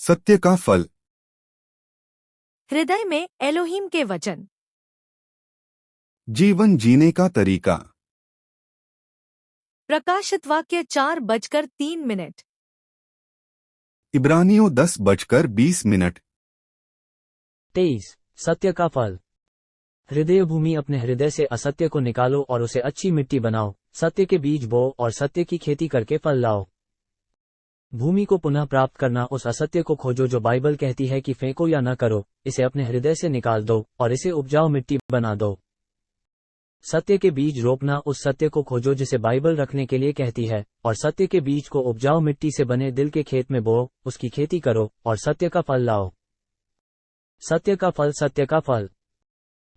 सत्य का फल। हृदय में एलोहीम के वचन। जीवन जीने का तरीका। प्रकाशित वाक्य 4:03। इब्रानियों 10:20। 23। सत्य का फल। हृदय भूमि, अपने हृदय से असत्य को निकालो और उसे अच्छी मिट्टी बनाओ, सत्य के बीज बो और सत्य की खेती करके फल लाओ। भूमि को पुनः प्राप्त करना, उस असत्य को खोजो जो बाइबल कहती है कि फेंको या न करो, इसे अपने हृदय से निकाल दो और इसे उपजाऊ मिट्टी बना दो। सत्य के बीज रोपना, उस सत्य को खोजो जिसे बाइबल रखने के लिए कहती है, और सत्य के बीज को उपजाऊ मिट्टी से बने दिल के खेत में बो, उसकी खेती करो और सत्य का फल लाओ। सत्य का फल। सत्य का फल।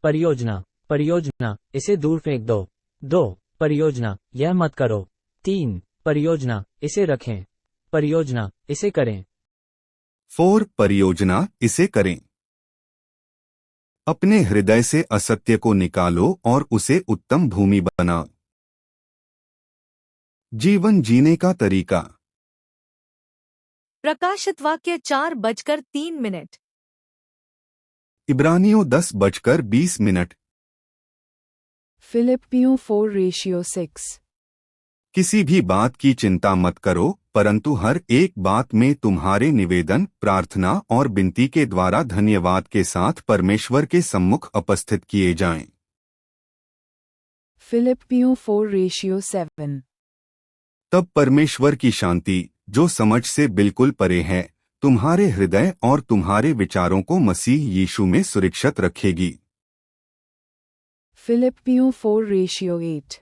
परियोजना। परियोजना, इसे दूर फेंक दो। 2 परियोजना, यह मत करो। 3 परियोजना, इसे रखें। परियोजना, इसे करें। 4 परियोजना, इसे करें। अपने हृदय से असत्य को निकालो और उसे उत्तम भूमि बनाओ। जीवन जीने का तरीका। प्रकाशित वाक्य 4:03। इब्रानियों 10:20। फिलिप्पियों 4:6। किसी भी बात की चिंता मत करो, परंतु हर एक बात में तुम्हारे निवेदन, प्रार्थना और विनती के द्वारा धन्यवाद के साथ परमेश्वर के सम्मुख उपस्थित किए जाएं। फिलिप्पियों 4:7। तब परमेश्वर की शांति, जो समझ से बिल्कुल परे है, तुम्हारे हृदय और तुम्हारे विचारों को मसीह यीशु में सुरक्षित रखेगी। फिलिप्पियों 4:8।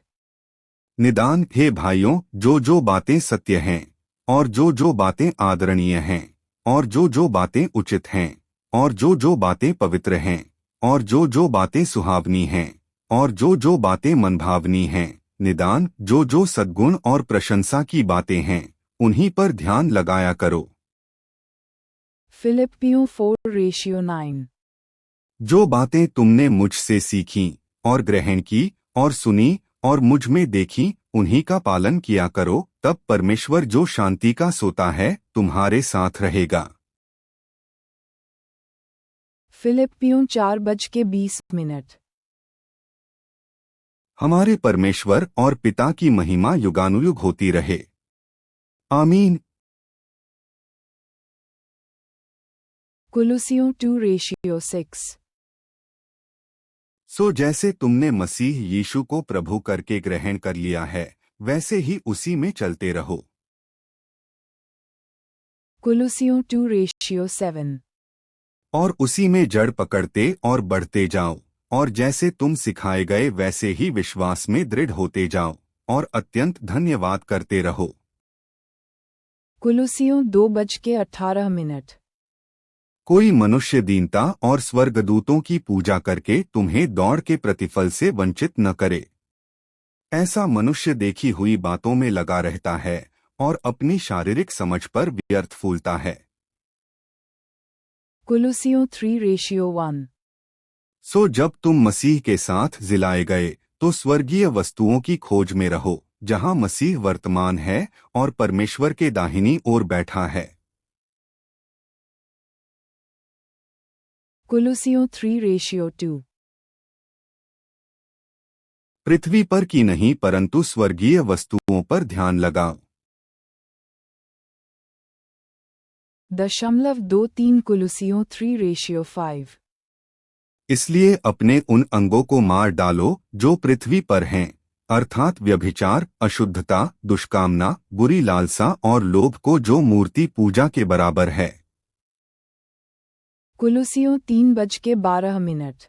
निदान, हे भाइयों, जो बातें सत्य हैं, और जो बातें आदरणीय हैं, और जो बातें उचित हैं, और जो बातें पवित्र हैं, और जो बातें सुहावनी हैं, और जो बातें मनभावनी हैं, निदान जो सद्गुण और प्रशंसा की बातें हैं, उन्हीं पर ध्यान लगाया करो। फिलिप्पियों 4:9। जो बातें तुमने मुझसे सीखीं और ग्रहण की और सुनी और मुझ में देखी, उन्हीं का पालन किया करो, तब परमेश्वर जो शांति का सोता है तुम्हारे साथ रहेगा। फिलिप्पियों 4:20। हमारे परमेश्वर और पिता की महिमा युगानुयुग होती रहे। आमीन। कुलुसियों 2:6। सो जैसे तुमने मसीह यीशु को प्रभु करके ग्रहण कर लिया है, वैसे ही उसी में चलते रहो। कुलुसियों 2:7। और उसी में जड़ पकड़ते और बढ़ते जाओ, और जैसे तुम सिखाए गए वैसे ही विश्वास में दृढ़ होते जाओ, और अत्यंत धन्यवाद करते रहो। कुलुसियों 2:18। कोई मनुष्य दीनता और स्वर्गदूतों की पूजा करके तुम्हें दौड़ के प्रतिफल से वंचित न करे। ऐसा मनुष्य देखी हुई बातों में लगा रहता है और अपनी शारीरिक समझ पर व्यर्थ फूलता है। कुलुसियों 3:1। सो जब तुम मसीह के साथ जिलाए गए, तो स्वर्गीय वस्तुओं की खोज में रहो, जहां मसीह वर्तमान है और परमेश्वर के दाहिनी ओर बैठा है। कुलुसियों 3:2। पृथ्वी पर की नहीं, परंतु स्वर्गीय वस्तुओं पर ध्यान लगाओ। 0.23 कुलुसियों 3:5। इसलिए अपने उन अंगों को मार डालो जो पृथ्वी पर हैं, अर्थात व्यभिचार, अशुद्धता, दुष्कामना, बुरी लालसा और लोभ को, जो मूर्ति पूजा के बराबर है। कुलुसियों 3:12।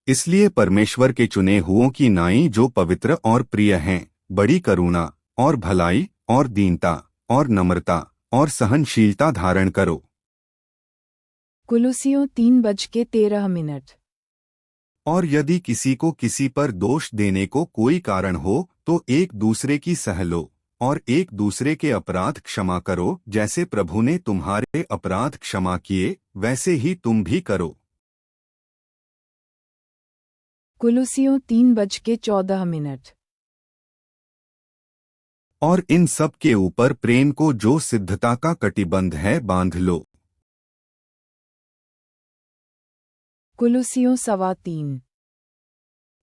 इसलिए परमेश्वर के चुने हुओं की नाई, जो पवित्र और प्रिय हैं, बड़ी करुणा और भलाई और दीनता और नम्रता और सहनशीलता धारण करो। कुलुसियों 3:13। और यदि किसी को किसी पर दोष देने को कोई कारण हो, तो एक दूसरे की सह लो, और एक दूसरे के अपराध क्षमा करो, जैसे प्रभु ने तुम्हारे अपराध क्षमा किए, वैसे ही तुम भी करो। कुलुसियों 3:14। और इन सब के ऊपर प्रेम को जो सिद्धता का कटिबंध है बांध लो। कुलुसियों 3:15।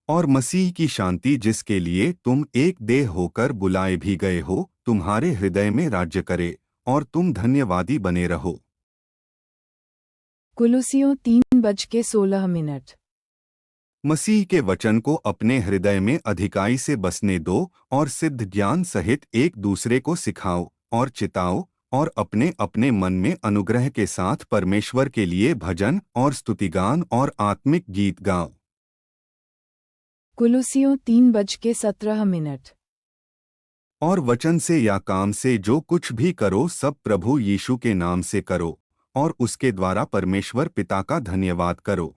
और मसीह की शांति जिसके लिए तुम एक देह होकर बुलाए भी गए हो तुम्हारे हृदय में राज्य करे और तुम धन्यवादी बने रहो। कुलुसियों 3:16। मसीह के वचन को अपने हृदय में अधिकाई से बसने दो और सिद्ध ज्ञान सहित एक दूसरे को सिखाओ और चिताओ और अपने अपने मन में अनुग्रह के साथ परमेश्वर के लिए भजन और स्तुतिगान और आत्मिक गीत गाओ। कुलुसियों 3:17। और वचन से या काम से जो कुछ भी करो सब प्रभु यीशु के नाम से करो और उसके द्वारा परमेश्वर पिता का धन्यवाद करो।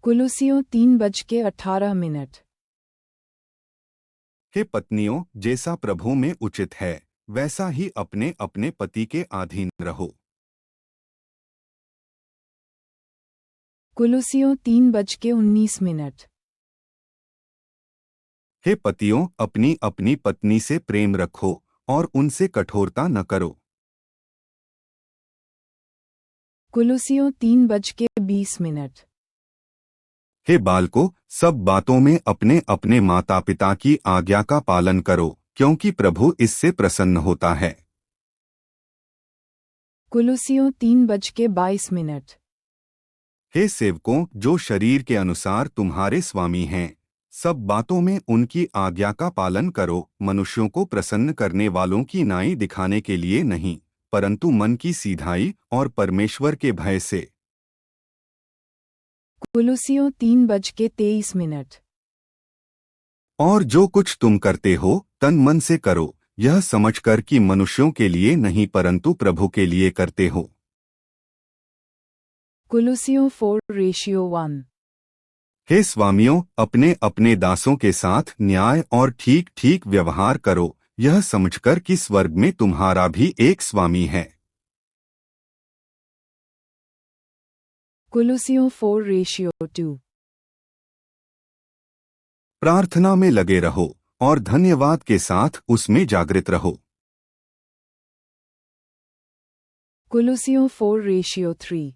कुलुसियों 3:18। हे पत्नियों, जैसा प्रभु में उचित है वैसा ही अपने अपने पति के अधीन रहो। कुलुसियों 3:19। हे पतियों, अपनी अपनी पत्नी से प्रेम रखो और उनसे कठोरता न करो। कुलुसियों 3:20। हे बालकों, सब बातों में अपने अपने माता पिता की आज्ञा का पालन करो क्योंकि प्रभु इससे प्रसन्न होता है। कुलुसियों 3:22। हे सेवकों, जो शरीर के अनुसार तुम्हारे स्वामी हैं, सब बातों में उनकी आज्ञा का पालन करो, मनुष्यों को प्रसन्न करने वालों की नाई दिखाने के लिए नहीं, परंतु मन की सीधाई और परमेश्वर के भय से। कुलुसियों 3:23। और जो कुछ तुम करते हो तन मन से करो, यह समझकर कि मनुष्यों के लिए नहीं परंतु प्रभु के लिए करते हो। कुलुसियों 4:1। हे स्वामियों, अपने अपने दासों के साथ न्याय और ठीक ठीक व्यवहार करो, यह समझकर कि स्वर्ग में तुम्हारा भी एक स्वामी है। कुलुसियों 4:2। प्रार्थना में लगे रहो और धन्यवाद के साथ उसमें जागृत रहो। कुलुसियों 4:3।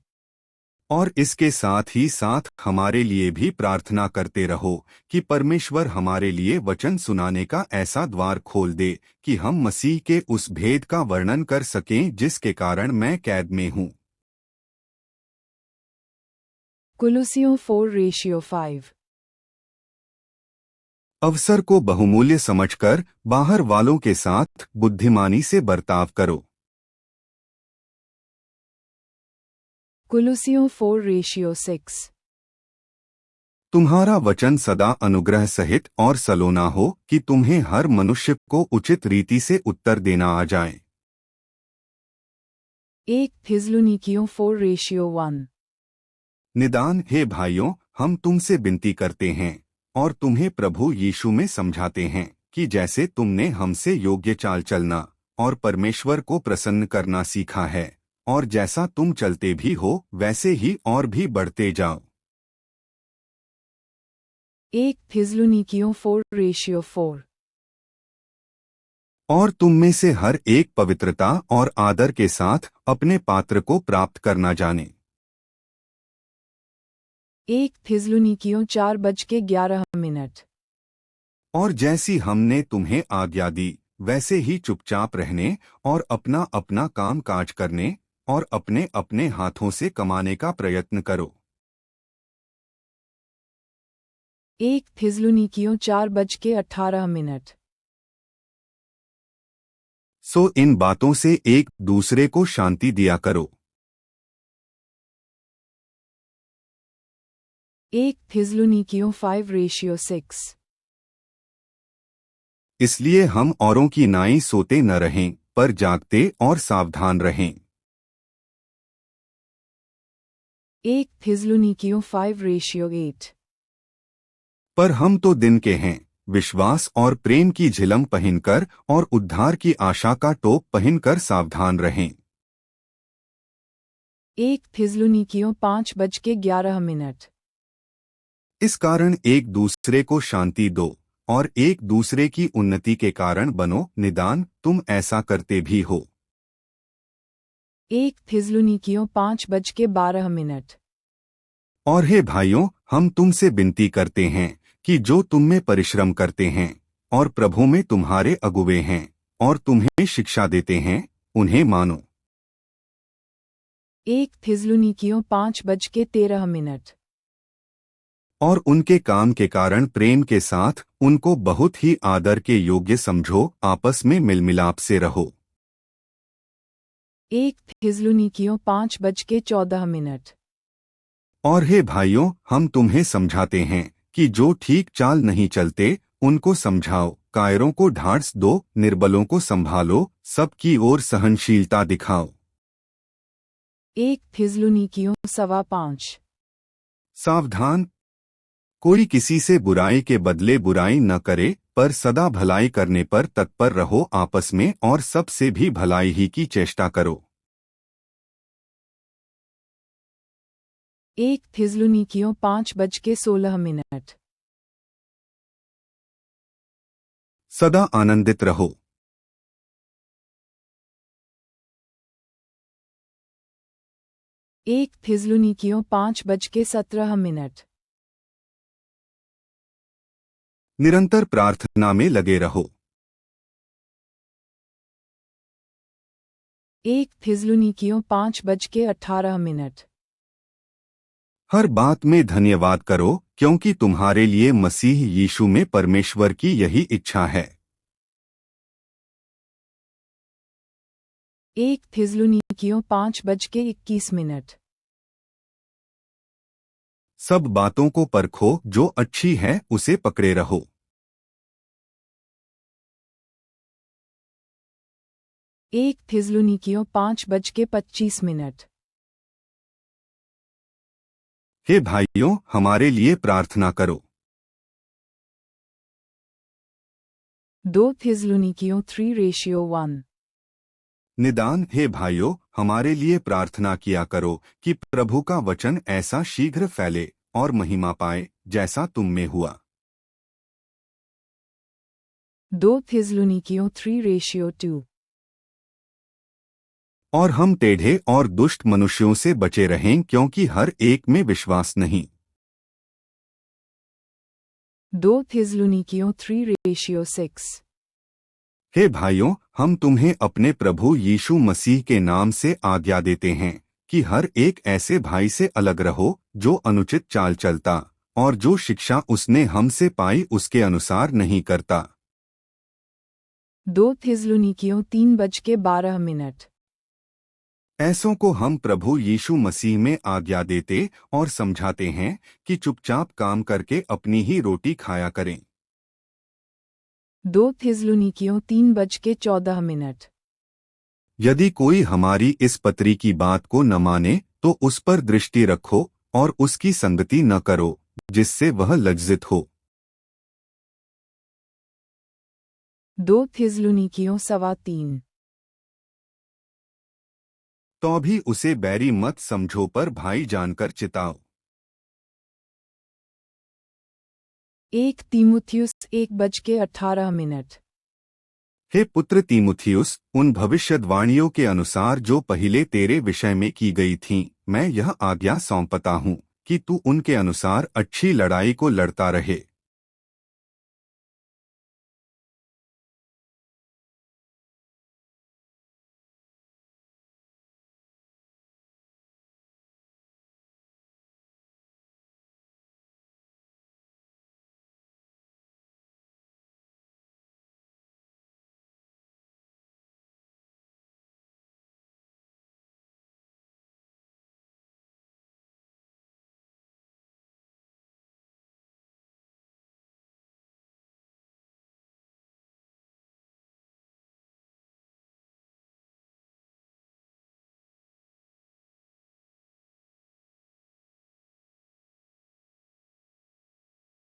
और इसके साथ ही साथ हमारे लिए भी प्रार्थना करते रहो कि परमेश्वर हमारे लिए वचन सुनाने का ऐसा द्वार खोल दे कि हम मसीह के उस भेद का वर्णन कर सकें जिसके कारण मैं कैद में हूँ। कुलुसियों 4:5। अवसर को बहुमूल्य समझकर बाहर वालों के साथ बुद्धिमानी से बर्ताव करो। कुलुसियों 4:6। तुम्हारा वचन सदा अनुग्रह सहित और सलोना हो कि तुम्हें हर मनुष्य को उचित रीति से उत्तर देना आ जाए। 1 थिस्सलुनीकियों 4:1। निदान हे भाइयों, हम तुमसे विनती करते हैं और तुम्हें प्रभु यीशु में समझाते हैं कि जैसे तुमने हमसे योग्य चाल चलना और परमेश्वर को प्रसन्न करना सीखा है और जैसा तुम चलते भी हो वैसे ही और भी बढ़ते जाओ। 1 थिस्सलुनीकियों 4:4। और तुम में से हर एक पवित्रता और आदर के साथ अपने पात्र को प्राप्त करना जाने। 1 थिस्सलुनीकियों 4:11। और जैसी हमने तुम्हें आज्ञा दी वैसे ही चुपचाप रहने और अपना अपना काम काज करने और अपने अपने हाथों से कमाने का प्रयत्न करो। 1 थिस्सलुनीकियों 4:18। सो इन बातों से एक दूसरे को शांति दिया करो। 1 थिस्सलुनीकियों 5:6। इसलिए हम औरों की नाई सोते न रहें पर जागते और सावधान रहें। 1 थिस्सलुनीकियों 5:8। पर हम तो दिन के हैं, विश्वास और प्रेम की झिलम पहनकर और उद्धार की आशा का टोप पहनकर सावधान रहें। 1 थिस्सलुनीकियों 5:11। इस कारण एक दूसरे को शांति दो, और एक दूसरे की उन्नति के कारण बनो, निदान तुम ऐसा करते भी हो। 1 थिस्सलुनीकियों 5:12। और हे भाइयों, हम तुमसे विनती करते हैं कि जो तुम में परिश्रम करते हैं और प्रभु में तुम्हारे अगुवे हैं और तुम्हें शिक्षा देते हैं, उन्हें मानो। 1 थिस्सलुनीकियों 5:13। और उनके काम के कारण प्रेम के साथ उनको बहुत ही आदर के योग्य समझो, आपस में मिलमिलाप से रहो। 1 थिस्सलुनीकियों 5:14। और हे भाइयों, हम तुम्हें समझाते हैं कि जो ठीक चाल नहीं चलते उनको समझाओ, कायरों को ढांढस दो, निर्बलों को संभालो, सबकी ओर सहनशीलता दिखाओ। 1 थिस्सलुनीकियों 5:15। सावधान, कोई किसी से बुराई के बदले बुराई न करे, पर सदा भलाई करने पर तत्पर रहो आपस में, और सबसे भी भलाई ही की चेष्टा करो। 1 थिस्सलुनीकियों 5:16। सदा आनंदित रहो। 1 थिस्सलुनीकियों 5:17। निरंतर प्रार्थना में लगे रहो। 1 थिस्सलुनीकियों 5:18। हर बात में धन्यवाद करो, क्योंकि तुम्हारे लिए मसीह यीशु में परमेश्वर की यही इच्छा है। 1 थिस्सलुनीकियों 5:21। सब बातों को परखो, जो अच्छी है उसे पकड़े रहो। 1 थिस्सलुनीकियों 5:25। हे भाइयों, हमारे लिए प्रार्थना करो। 2 थिस्सलुनीकियों 3:1। निदान हे भाइयों, हमारे लिए प्रार्थना किया करो कि प्रभु का वचन ऐसा शीघ्र फैले और महिमा पाए, जैसा तुम में हुआ। 2 थिस्सलुनीकियों 3:2। और हम टेढ़े और दुष्ट मनुष्यों से बचे रहें, क्योंकि हर एक में विश्वास नहीं। 2 थिस्सलुनीकियों 3:6। हे भाइयों, हम तुम्हें अपने प्रभु यीशु मसीह के नाम से आज्ञा देते हैं कि हर एक ऐसे भाई से अलग रहो जो अनुचित चाल चलता और जो शिक्षा उसने हमसे पाई उसके अनुसार नहीं करता। 2 थिस्सलुनीकियों 3:12। ऐसों को हम प्रभु यीशु मसीह में आज्ञा देते और समझाते हैं कि चुपचाप काम करके अपनी ही रोटी खाया करें। 2 थिस्सलुनीकियों 3:14। यदि कोई हमारी इस पत्री की बात को न माने तो उस पर दृष्टि रखो और उसकी संगति न करो, जिससे वह लज्जित हो। 2 थिस्सलुनीकियों 3:15। तो भी उसे बैरी मत समझो, पर भाई जानकर चिताओ। 1 तीमुथियुस 1:18। हे पुत्र तीमुथियुस, उन भविष्यद्वाणियों के अनुसार जो पहले तेरे विषय में की गई थीं, मैं यह आज्ञा सौंपता हूँ कि तू उनके अनुसार अच्छी लड़ाई को लड़ता रहे।